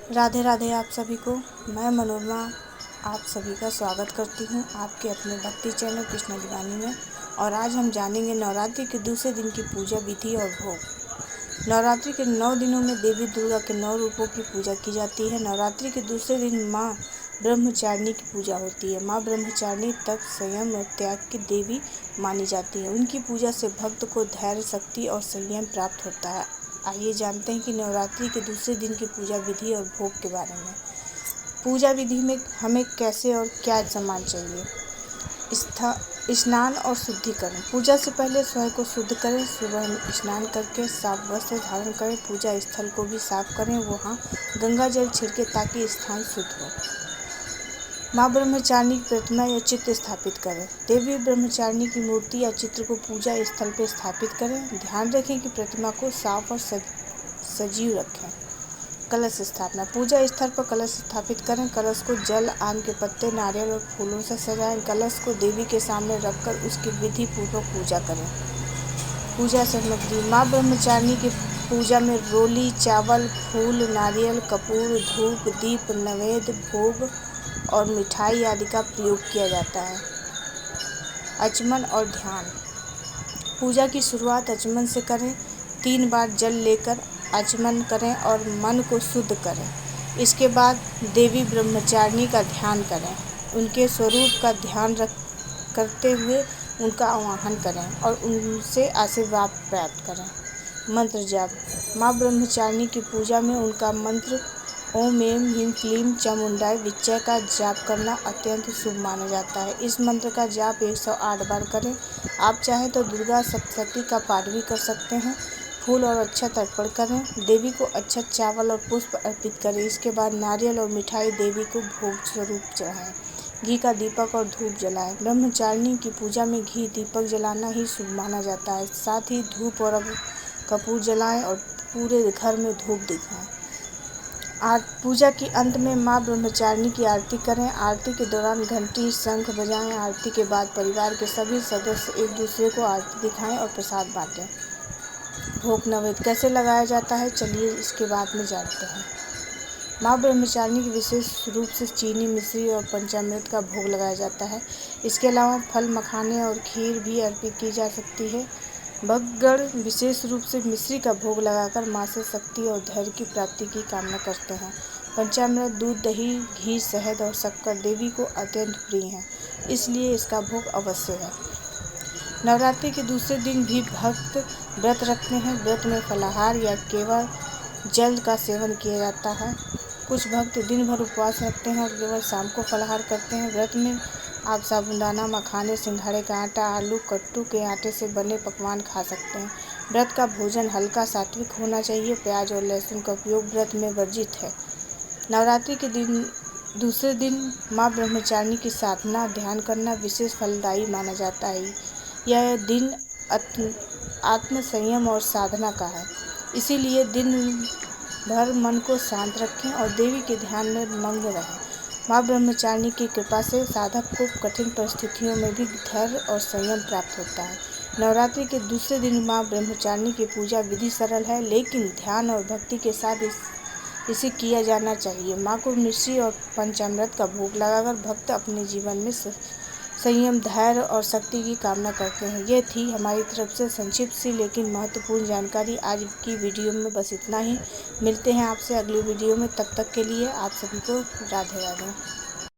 राधे राधे आप सभी को। मैं मनोरमा आप सभी का स्वागत करती हूँ आपके अपने भक्ति चैनल कृष्णा दीवानी में। और आज हम जानेंगे नवरात्रि के दूसरे दिन की पूजा विधि और भोग। नवरात्रि के 9 दिनों में देवी दुर्गा के 9 रूपों की पूजा की जाती है। नवरात्रि के दूसरे दिन माँ ब्रह्मचारिणी की पूजा होती है। माँ ब्रह्मचारिणी तप, संयम और त्याग की देवी मानी जाती है। उनकी पूजा से भक्त को धैर्य, शक्ति और संयम प्राप्त होता है। आइए जानते हैं कि नवरात्रि के दूसरे दिन की पूजा विधि और भोग के बारे में। पूजा विधि में हमें कैसे और क्या सामान चाहिए। स्नान और शुद्धिकरण। पूजा से पहले स्वयं को शुद्ध करें। सुबह स्नान करके साफ वस्त्र धारण करें। पूजा स्थल को भी साफ करें, वहाँ गंगा जल छिड़के ताकि स्थान शुद्ध हो। माँ ब्रह्मचारिणी की प्रतिमा या चित्र स्थापित करें। देवी ब्रह्मचारिणी की मूर्ति या चित्र को पूजा स्थल पर स्थापित करें। ध्यान रखें कि प्रतिमा को साफ और सजीव रखें। कलश स्थापना। पूजा स्थल पर कलश स्थापित करें। कलश को जल, आम के पत्ते, नारियल और फूलों से सजाएं। कलश को देवी के सामने रखकर उसकी विधि पूर्वक पूजा करें। पूजा सामग्री। माँ ब्रह्मचारिणी की पूजा में रोली, चावल, फूल, नारियल, कपूर, धूप, दीप, नैवेद्य, भोग और मिठाई आदि का प्रयोग किया जाता है। आचमन और ध्यान। पूजा की शुरुआत आचमन से करें। 3 बार जल लेकर आचमन करें और मन को शुद्ध करें। इसके बाद देवी ब्रह्मचारिणी का ध्यान करें। उनके स्वरूप का ध्यान करते हुए उनका आवाहन करें और उनसे आशीर्वाद प्राप्त करें। मंत्र जाप। माँ ब्रह्मचारिणी की पूजा में उनका मंत्र ओम ऐं ह्रीं क्लीं चामुंडाय विच्चे का जाप करना अत्यंत शुभ माना जाता है। इस मंत्र का जाप 108 बार करें। आप चाहें तो दुर्गा सप्तशती का पाठ भी कर सकते हैं। फूल और अक्षत अर्पण करें। देवी को अक्षत, चावल और पुष्प अर्पित करें। इसके बाद नारियल और मिठाई देवी को भोग स्वरूप चढ़ाएं। घी का दीपक और धूप जलाएं। ब्रह्मचारिणी की पूजा में घी दीपक जलाना ही शुभ माना जाता है। साथ ही धूप और कपूर जलाएं और पूरे घर में धूप दिखाएं। पूजा के अंत में माँ ब्रह्मचारिणी की आरती करें। आरती के दौरान घंटी, शंख बजाएं। आरती के बाद परिवार के सभी सदस्य एक दूसरे को आरती दिखाएं और प्रसाद बांटें। भोग नैवेद्य कैसे लगाया जाता है, चलिए इसके बाद में जानते हैं। माँ ब्रह्मचारिणी की विशेष रूप से चीनी, मिश्री और पंचामृत का भोग लगाया जाता है। इसके अलावा फल, मखाने और खीर भी अर्पित की जा सकती है। भक्तगण विशेष रूप से मिश्री का भोग लगाकर माँ से शक्ति और धैर्य की प्राप्ति की कामना करते हैं। पंचामृत दूध, दही, घी, शहद और शक्कर देवी को अत्यंत प्रिय है, इसलिए इसका भोग अवश्य है। नवरात्रि के दूसरे दिन भी भक्त व्रत रखते हैं। व्रत में फलाहार या केवल जल का सेवन किया जाता है। कुछ भक्त दिन भर उपवास रखते हैं और केवल शाम को फलाहार करते हैं। व्रत में आप साबूदाना, मखाने, सिंघाड़े का आटा, आलू, कट्टू के आटे से बने पकवान खा सकते हैं। व्रत का भोजन हल्का सात्विक होना चाहिए। प्याज और लहसुन का उपयोग व्रत में वर्जित है। नवरात्रि के दूसरे दिन माँ ब्रह्मचारिणी की साधना, ध्यान करना विशेष फलदायी माना जाता है। यह दिन आत्म संयम और साधना का है, इसीलिए दिन भर मन को शांत रखें और देवी के ध्यान में मग्न रहें। माँ ब्रह्मचारिणी की कृपा से साधक को कठिन परिस्थितियों में भी धैर्य और संयम प्राप्त होता है। नवरात्रि के दूसरे दिन माँ ब्रह्मचारिणी की पूजा विधि सरल है, लेकिन ध्यान और भक्ति के साथ इसे किया जाना चाहिए। माँ को मिश्री और पंचामृत का भोग लगाकर भक्त अपने जीवन में संयम, धैर्य और शक्ति की कामना करते हैं। ये थी हमारी तरफ से संक्षिप्त सी लेकिन महत्वपूर्ण जानकारी। आज की वीडियो में बस इतना ही। मिलते हैं आपसे अगली वीडियो में, तब तक के लिए आप सभी को राधे राधे।